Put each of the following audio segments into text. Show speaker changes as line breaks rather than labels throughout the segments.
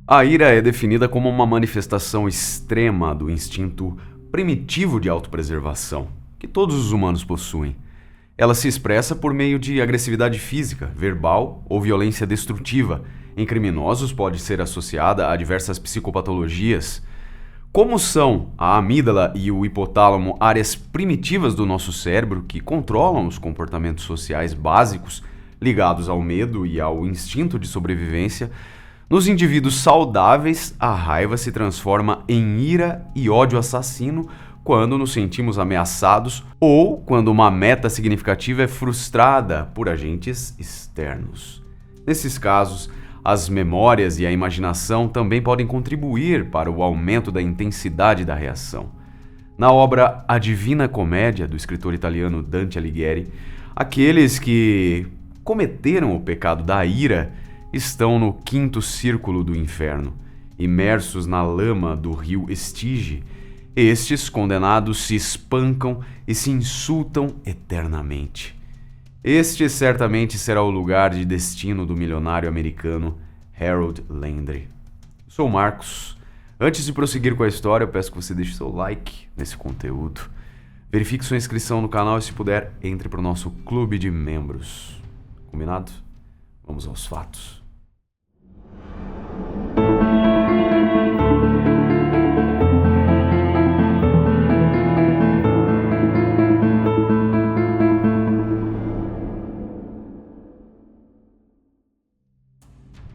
A ira é definida como uma manifestação extrema do instinto primitivo de autopreservação, que todos os humanos possuem. Ela se expressa por meio de agressividade física, verbal ou violência destrutiva. Em criminosos, pode ser associada a diversas psicopatologias. Como são a amígdala e o hipotálamo áreas primitivas do nosso cérebro que controlam os comportamentos sociais básicos ligados ao medo e ao instinto de sobrevivência, nos indivíduos saudáveis, a raiva se transforma em ira e ódio assassino quando nos sentimos ameaçados ou quando uma meta significativa é frustrada por agentes externos. Nesses casos, as memórias e a imaginação também podem contribuir para o aumento da intensidade da reação. Na obra A Divina Comédia, do escritor italiano Dante Alighieri, aqueles que cometeram o pecado da ira estão no quinto círculo do inferno, imersos na lama do rio Estige. Estes condenados se espancam e se insultam eternamente. Este certamente será o lugar de destino do milionário americano Harold Landry. Sou Marcos. Antes de prosseguir com a história, eu peço que você deixe seu like nesse conteúdo. Verifique sua inscrição no canal e, se puder, entre para o nosso clube de membros. Combinado? Vamos aos fatos.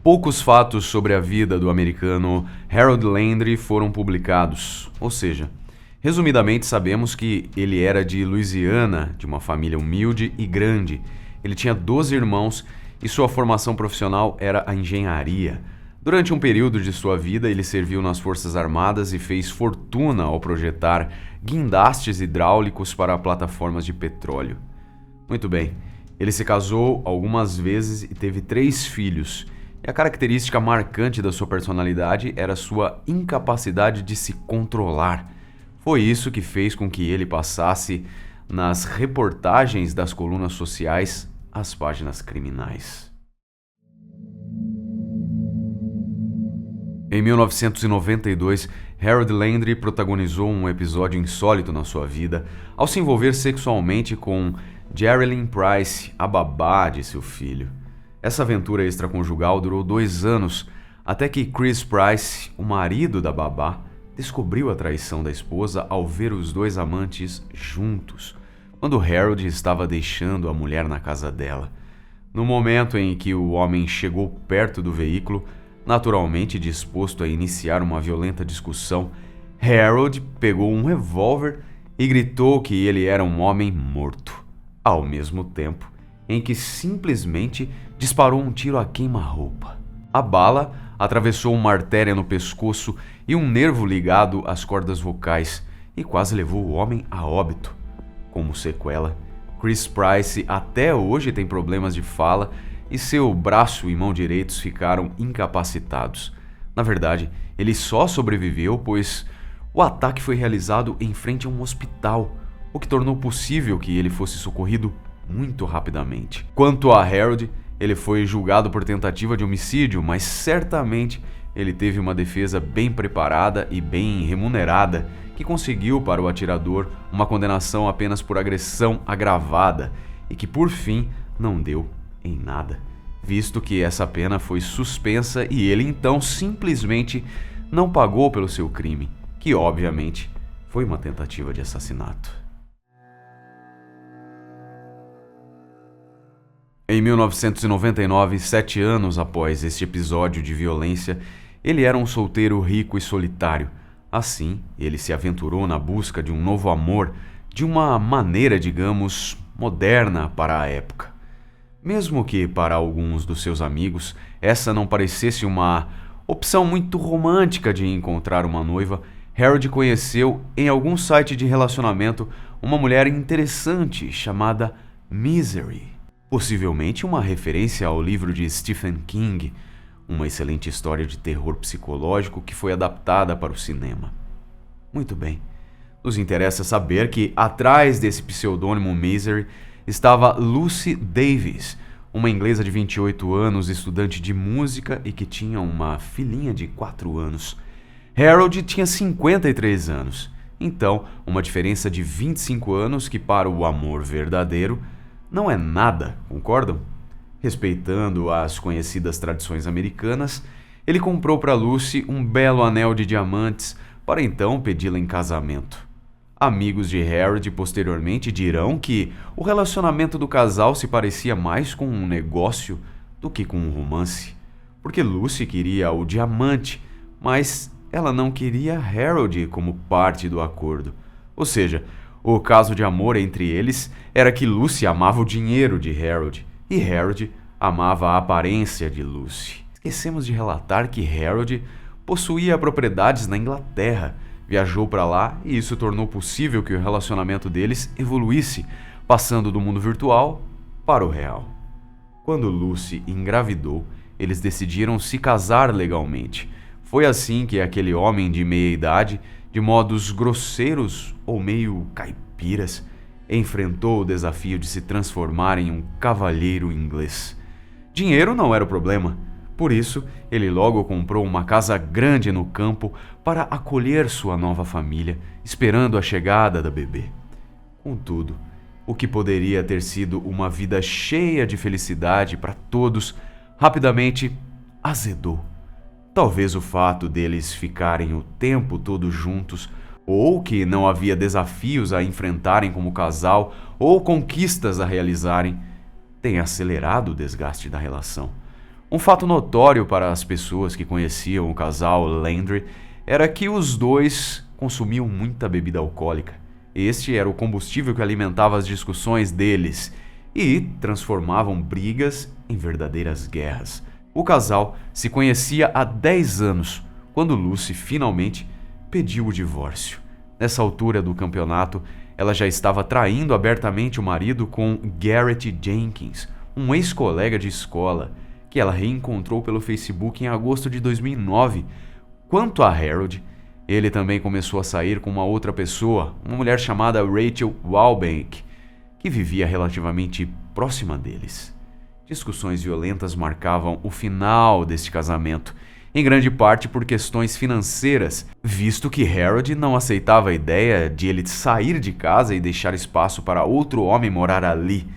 Poucos fatos sobre a vida do americano Harold Landry foram publicados, ou seja, resumidamente sabemos que ele era de Louisiana, de uma família humilde e grande. Ele tinha 12 irmãos e sua formação profissional era a engenharia. Durante um período de sua vida, ele serviu nas Forças Armadas e fez fortuna ao projetar guindastes hidráulicos para plataformas de petróleo. Muito bem, ele se casou algumas vezes e teve 3 filhos. E a característica marcante da sua personalidade era sua incapacidade de se controlar. Foi isso que fez com que ele passasse nas reportagens das colunas sociais às páginas criminais. Em 1992, Harold Landry protagonizou um episódio insólito na sua vida ao se envolver sexualmente com Jerilyn Price, a babá de seu filho. Essa aventura extraconjugal durou 2 anos, até que Chris Price, o marido da babá, descobriu a traição da esposa ao ver os 2 amantes juntos, quando Harold estava deixando a mulher na casa dela. No momento em que o homem chegou perto do veículo, naturalmente disposto a iniciar uma violenta discussão, Harold pegou um revólver e gritou que ele era um homem morto, ao mesmo tempo em que simplesmente disparou um tiro a queima-roupa. A bala atravessou uma artéria no pescoço e um nervo ligado às cordas vocais e quase levou o homem a óbito. Como sequela, Chris Price até hoje tem problemas de fala e seu braço e mão direitos ficaram incapacitados. Na verdade, ele só sobreviveu pois o ataque foi realizado em frente a um hospital, o que tornou possível que ele fosse socorrido muito rapidamente. Quanto a Harold, ele foi julgado por tentativa de homicídio, mas certamente ele teve uma defesa bem preparada e bem remunerada, que conseguiu para o atirador uma condenação apenas por agressão agravada e que, por fim, não deu em nada, visto que essa pena foi suspensa e ele então simplesmente não pagou pelo seu crime, que obviamente foi uma tentativa de assassinato. Em 1999, 7 anos após este episódio de violência, ele era um solteiro rico e solitário. Assim, ele se aventurou na busca de um novo amor, de uma maneira, digamos, moderna para a época. Mesmo que para alguns dos seus amigos essa não parecesse uma opção muito romântica de encontrar uma noiva, Harold conheceu em algum site de relacionamento uma mulher interessante chamada Misery. Possivelmente uma referência ao livro de Stephen King, uma excelente história de terror psicológico que foi adaptada para o cinema. Muito bem, nos interessa saber que atrás desse pseudônimo Misery estava Lucy Davis, uma inglesa de 28 anos, estudante de música e que tinha uma filhinha de 4 anos. Harold tinha 53 anos, então uma diferença de 25 anos que para o amor verdadeiro não é nada, concordam? Respeitando as conhecidas tradições americanas, ele comprou para Lucy um belo anel de diamantes para então pedi-la em casamento. Amigos de Harold posteriormente dirão que o relacionamento do casal se parecia mais com um negócio do que com um romance, porque Lucy queria o diamante, mas ela não queria Harold como parte do acordo. Ou seja, o caso de amor entre eles era que Lucy amava o dinheiro de Harold e Harold amava a aparência de Lucy. Esquecemos de relatar que Harold possuía propriedades na Inglaterra, viajou para lá e isso tornou possível que o relacionamento deles evoluísse, passando do mundo virtual para o real. Quando Lucy engravidou, eles decidiram se casar legalmente. Foi assim que aquele homem de meia idade, de modos grosseiros ou meio caipiras, enfrentou o desafio de se transformar em um cavalheiro inglês. Dinheiro não era o problema. Por isso, ele logo comprou uma casa grande no campo para acolher sua nova família, esperando a chegada da bebê. Contudo, o que poderia ter sido uma vida cheia de felicidade para todos, rapidamente azedou. Talvez o fato deles ficarem o tempo todo juntos, ou que não havia desafios a enfrentarem como casal ou conquistas a realizarem, tenha acelerado o desgaste da relação. Um fato notório para as pessoas que conheciam o casal Landry era que os dois consumiam muita bebida alcoólica. Este era o combustível que alimentava as discussões deles e transformavam brigas em verdadeiras guerras. O casal se conhecia há 10 anos, quando Lucy finalmente pediu o divórcio. Nessa altura do campeonato, ela já estava traindo abertamente o marido com Garrett Jenkins, um ex-colega de escola, que ela reencontrou pelo Facebook em agosto de 2009. Quanto a Harold, ele também começou a sair com uma outra pessoa, uma mulher chamada Rachel Walbank, que vivia relativamente próxima deles. Discussões violentas marcavam o final deste casamento, em grande parte por questões financeiras, visto que Harold não aceitava a ideia de ele sair de casa e deixar espaço para outro homem morar ali,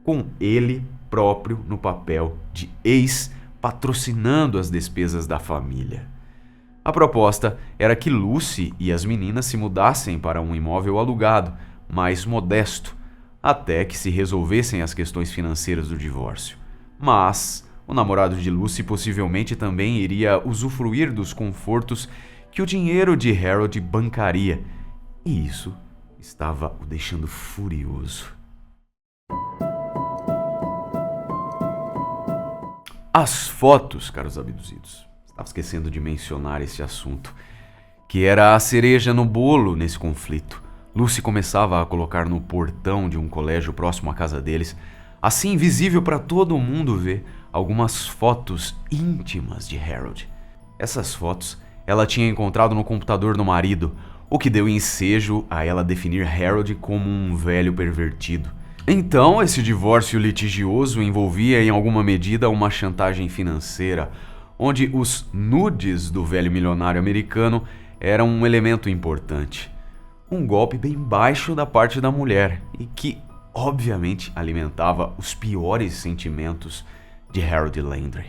com ele próprio no papel de ex, patrocinando as despesas da família. A proposta era que Lucy e as meninas se mudassem para um imóvel alugado, mais modesto, até que se resolvessem as questões financeiras do divórcio. Mas o namorado de Lucy possivelmente também iria usufruir dos confortos que o dinheiro de Harold bancaria, e isso estava o deixando furioso. As fotos, caros abduzidos. Estava esquecendo de mencionar esse assunto, que era a cereja no bolo nesse conflito. Lucy começava a colocar no portão de um colégio próximo à casa deles, assim visível para todo mundo ver, algumas fotos íntimas de Harold. Essas fotos ela tinha encontrado no computador do marido, o que deu ensejo a ela definir Harold como um velho pervertido. Então, esse divórcio litigioso envolvia em alguma medida uma chantagem financeira, onde os nudes do velho milionário americano eram um elemento importante. Um golpe bem baixo da parte da mulher e que, obviamente, alimentava os piores sentimentos de Harold Landry.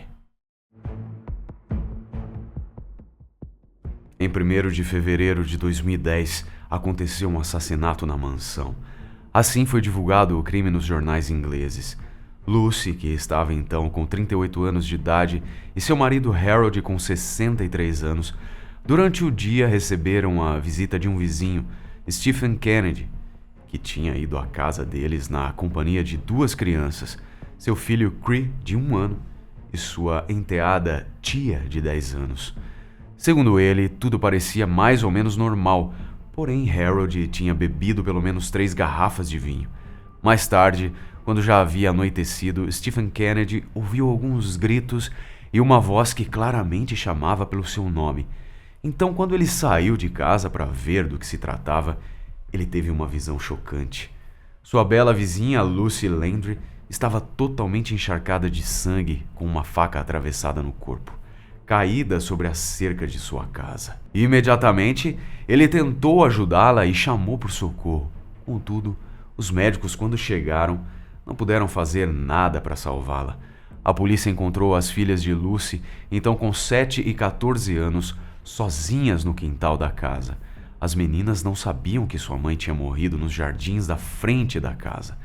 Em 1º de fevereiro de 2010, aconteceu um assassinato na mansão. Assim foi divulgado o crime nos jornais ingleses. Lucy, que estava então com 38 anos de idade, e seu marido Harold, com 63 anos, durante o dia receberam a visita de um vizinho, Stephen Kennedy, que tinha ido à casa deles na companhia de 2 crianças, seu filho Cree, de 1 ano, e sua enteada tia, de 10 anos. Segundo ele, tudo parecia mais ou menos normal, porém Harold tinha bebido pelo menos 3 garrafas de vinho. Mais tarde, quando já havia anoitecido, Stephen Kennedy ouviu alguns gritos e uma voz que claramente chamava pelo seu nome. Então, quando ele saiu de casa para ver do que se tratava, ele teve uma visão chocante. Sua bela vizinha, Lucy Landry, estava totalmente encharcada de sangue, com uma faca atravessada no corpo, caída sobre a cerca de sua casa. Imediatamente, ele tentou ajudá-la e chamou por socorro. Contudo, os médicos, quando chegaram, não puderam fazer nada para salvá-la. A polícia encontrou as filhas de Lucy, então com 7 e 14 anos, sozinhas no quintal da casa. As meninas não sabiam que sua mãe tinha morrido nos jardins da frente da casa.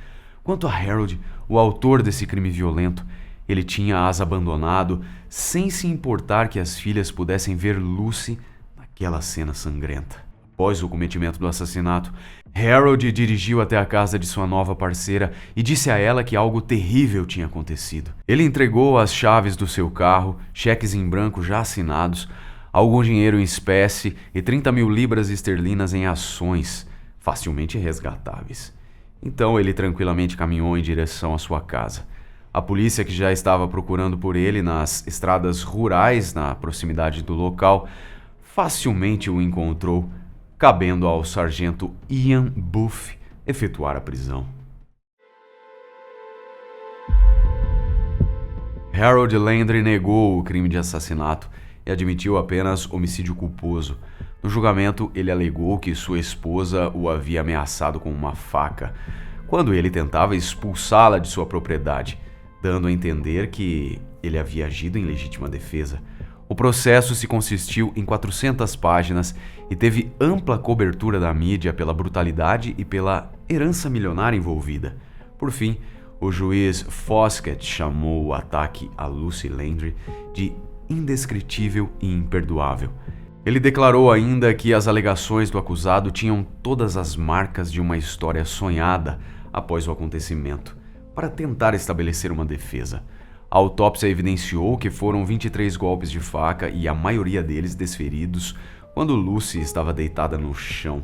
Quanto a Harold, o autor desse crime violento, ele tinha as abandonado sem se importar que as filhas pudessem ver Lucy naquela cena sangrenta. Após o cometimento do assassinato, Harold dirigiu até a casa de sua nova parceira e disse a ela que algo terrível tinha acontecido. Ele entregou as chaves do seu carro, cheques em branco já assinados, algum dinheiro em espécie e 30 mil libras esterlinas em ações, facilmente resgatáveis. Então ele tranquilamente caminhou em direção à sua casa. A polícia, que já estava procurando por ele nas estradas rurais na proximidade do local, facilmente o encontrou, cabendo ao sargento Ian Buff efetuar a prisão. Harold Landry negou o crime de assassinato e admitiu apenas homicídio culposo. No julgamento, ele alegou que sua esposa o havia ameaçado com uma faca quando ele tentava expulsá-la de sua propriedade, dando a entender que ele havia agido em legítima defesa. O processo se consistiu em 400 páginas e teve ampla cobertura da mídia pela brutalidade e pela herança milionária envolvida. Por fim, o juiz Foskett chamou o ataque a Lucy Landry de indescritível e imperdoável. Ele declarou ainda que as alegações do acusado tinham todas as marcas de uma história sonhada após o acontecimento, para tentar estabelecer uma defesa. A autópsia evidenciou que foram 23 golpes de faca e a maioria deles desferidos quando Lucy estava deitada no chão,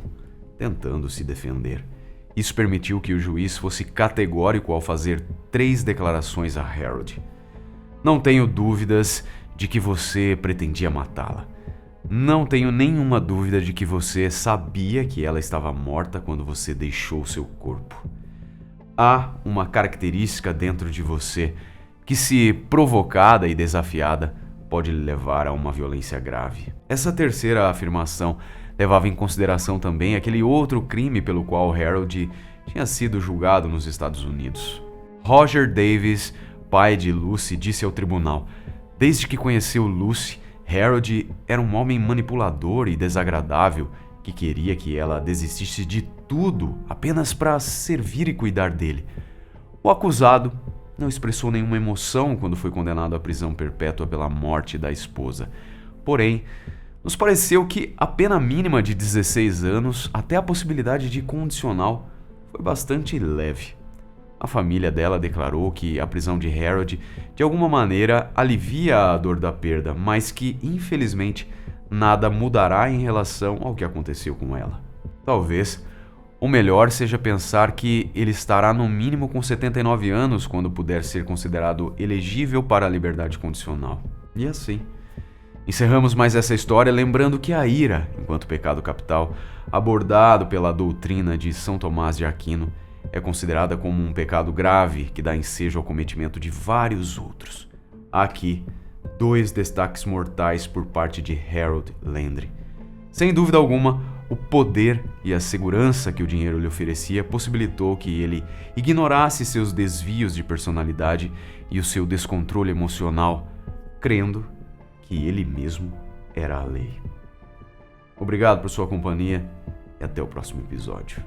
tentando se defender. Isso permitiu que o juiz fosse categórico ao fazer 3 declarações a Harold. Não tenho dúvidas de que você pretendia matá-la. Não tenho nenhuma dúvida de que você sabia que ela estava morta quando você deixou seu corpo. Há uma característica dentro de você que, se provocada e desafiada, pode lhe levar a uma violência grave. Essa terceira afirmação levava em consideração também aquele outro crime pelo qual Harold tinha sido julgado nos Estados Unidos. Roger Davis, pai de Lucy, disse ao tribunal: desde que conheceu Lucy, Harold era um homem manipulador e desagradável que queria que ela desistisse de tudo apenas para servir e cuidar dele. O acusado não expressou nenhuma emoção quando foi condenado à prisão perpétua pela morte da esposa. Porém, nos pareceu que a pena mínima de 16 anos, até a possibilidade de condicional, foi bastante leve. A família dela declarou que a prisão de Harold, de alguma maneira, alivia a dor da perda, mas que, infelizmente, nada mudará em relação ao que aconteceu com ela. Talvez o melhor seja pensar que ele estará no mínimo com 79 anos quando puder ser considerado elegível para a liberdade condicional. E assim, encerramos mais essa história lembrando que a ira, enquanto pecado capital, abordado pela doutrina de São Tomás de Aquino, é considerada como um pecado grave que dá ensejo ao cometimento de vários outros. Há aqui 2 destaques mortais por parte de Harold Landry. Sem dúvida alguma, o poder e a segurança que o dinheiro lhe oferecia possibilitou que ele ignorasse seus desvios de personalidade e o seu descontrole emocional, crendo que ele mesmo era a lei. Obrigado por sua companhia e até o próximo episódio.